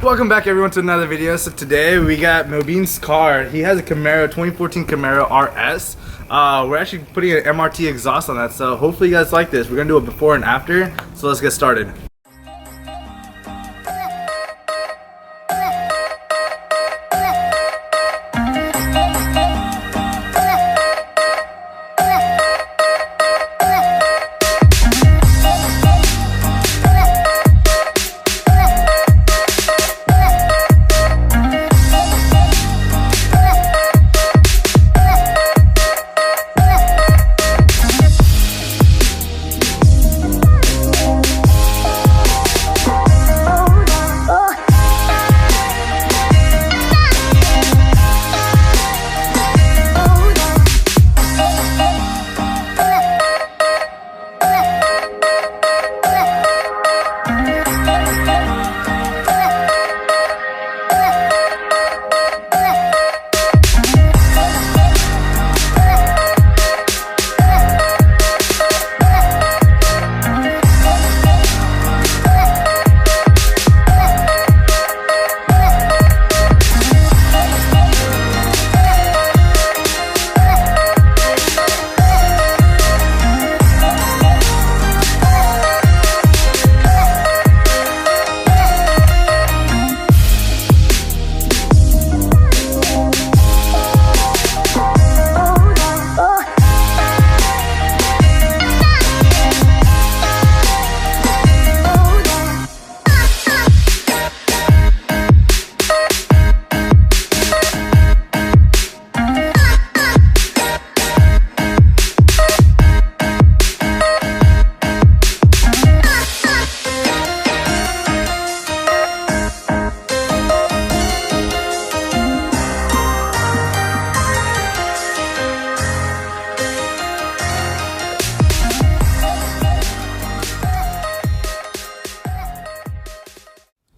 Welcome back everyone to another video. So today we got Mobeen's car. He has a Camaro, 2014 Camaro RS. We're actually putting an MRT exhaust on that, so hopefully you guys like this. We're gonna do a before and after, so let's get started.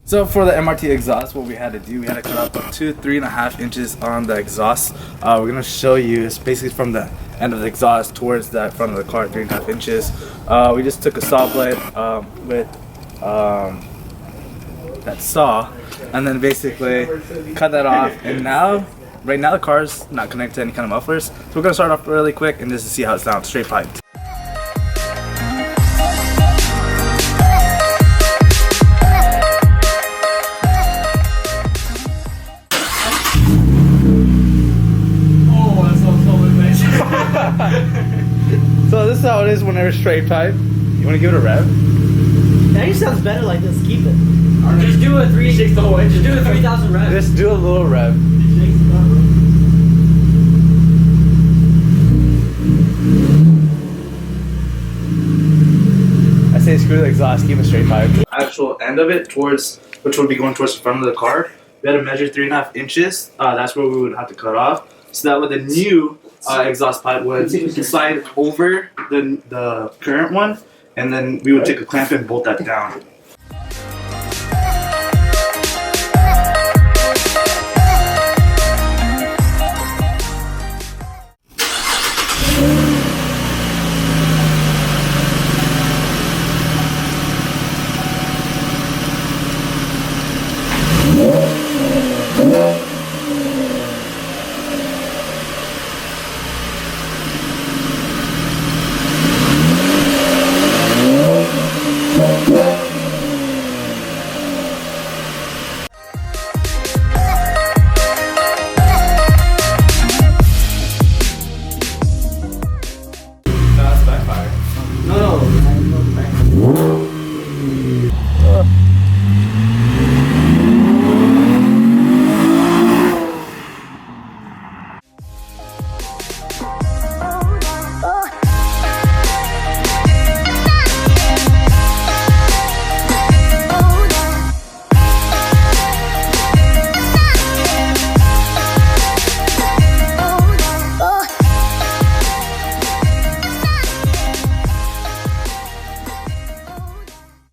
So for the MRT exhaust, what we had to do, we had to cut off up to 3.5 inches on the exhaust. We're going to show you, it's basically from the end of the exhaust towards that front of the car, 3.5 inches. We just took a saw blade with that saw and then basically cut that off. And now, right now the car's not connected to any kind of mufflers. So we're going to start off really quick and just to see how it sounds, straight piped. So this is how it is whenever straight pipe. You want to give it a rev? That just sounds better like this. Keep it. Just do a 360. Just do a 3,000 rev. Just do a little rev. I say screw the exhaust, keep it straight pipe. Actual end of it towards, which would be going towards the front of the car. We had to measure 3.5 inches. That's where we would have to cut off. So that with the new exhaust pipe would slide over the current one, and then we would take a clamp and bolt that down. Yeah.